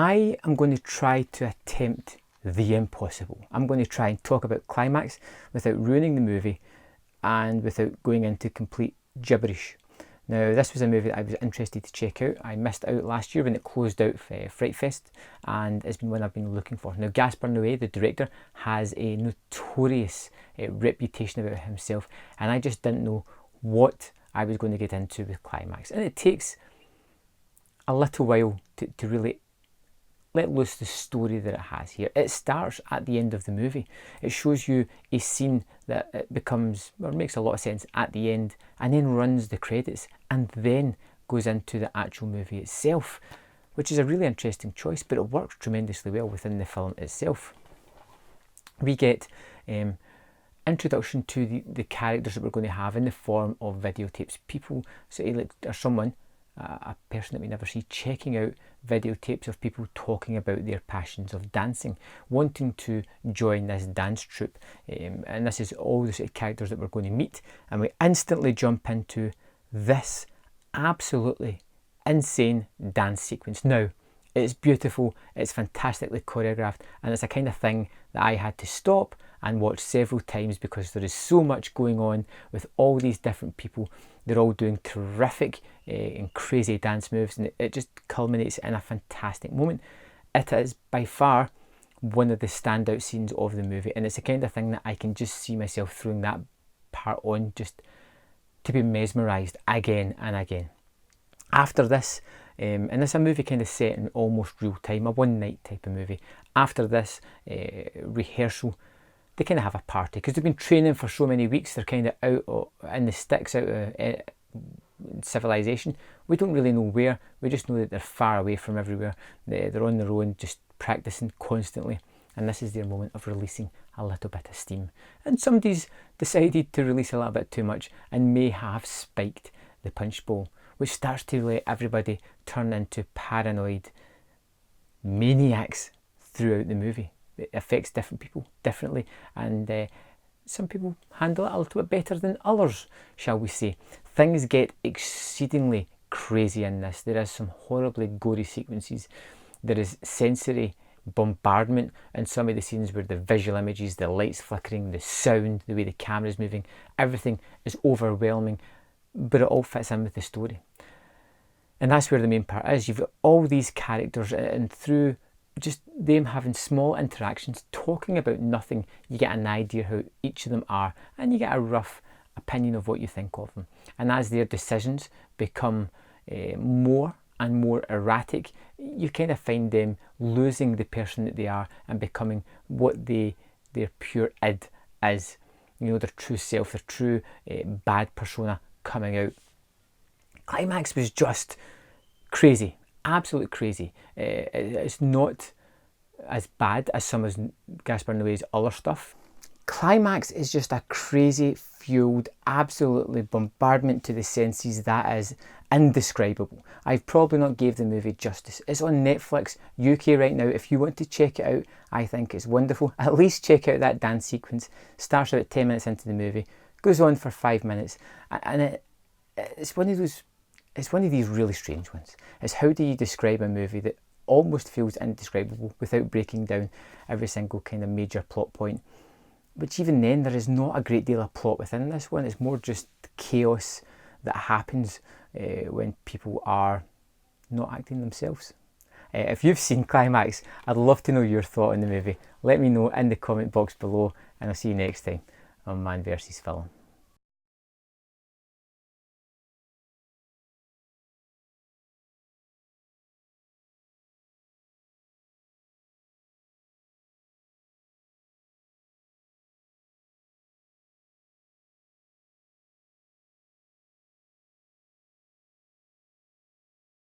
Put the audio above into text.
I am going to try to attempt the impossible. I'm going to try and talk about Climax without ruining the movie and without going into complete gibberish. Now, this was a movie that I was interested to check out. I missed out last year when it closed out for Fright Fest, and it's been one I've been looking for. Now, Gaspar Noé, the director, has a notorious reputation about himself, and I just didn't know what I was going to get into with Climax. And it takes a little while to really let loose the story that it has here. It starts at the end of the movie. It shows you a scene that it becomes, or makes a lot of sense at the end, and then runs the credits, and then goes into the actual movie itself, which is a really interesting choice, but it works tremendously well within the film itself. We get introduction to the characters that we're going to have in the form of videotapes. People, or someone, a person that we never see, checking out videotapes of people talking about their passions of dancing, wanting to join this dance troupe, and this is all the sort of characters that we're going to meet, and we instantly jump into this absolutely insane dance sequence. Now, it's beautiful, it's fantastically choreographed, and it's a kind of thing that I had to stop and watch several times because there is so much going on with all these different people. They're all doing terrific and crazy dance moves, and it just culminates in a fantastic moment. It is by far one of the standout scenes of the movie, and it's the kind of thing that I can just see myself throwing that part on just to be mesmerised again and again. After this, and it's a movie kind of set in almost real time, a one night type of movie. After this rehearsal, they kind of have a party because they've been training for so many weeks. They're kind of out in the sticks, out of civilization. We don't really know where. We just know that they're far away from everywhere. They're on their own, just practicing constantly. And this is their moment of releasing a little bit of steam. And somebody's decided to release a little bit too much and may have spiked the punch bowl, which starts to let everybody turn into paranoid maniacs throughout the movie. It affects different people differently, and some people handle it a little bit better than others, shall we say. Things get exceedingly crazy in this. There is some horribly gory sequences. There is sensory bombardment in some of the scenes where the visual images, the lights flickering, the sound, the way the camera's moving, everything is overwhelming, but it all fits in with the story. And that's where the main part is. You've got all these characters, and through just them having small interactions, talking about nothing, you get an idea how each of them are, and you get a rough opinion of what you think of them. And as their decisions become more and more erratic, you kind of find them losing the person that they are and becoming what their pure id is. You know, their true self, their true bad persona coming out. Climax was just crazy, absolutely crazy. It's not as bad as some of Gaspar Noé's other stuff. Climax is just a crazy, fueled, absolutely bombardment to the senses that is indescribable. I've probably not gave the movie justice. It's on Netflix UK right now. If you want to check it out, I think it's wonderful. At least check out that dance sequence. Starts about 10 minutes into the movie, goes on for 5 minutes, and it's one of those. It's one of these really strange ones. It's how do you describe a movie that almost feels indescribable without breaking down every single kind of major plot point? Which even then, there is not a great deal of plot within this one. It's more just chaos that happens when people are not acting themselves. If you've seen Climax, I'd love to know your thought on the movie. Let me know in the comment box below, and I'll see you next time on Man vs Film.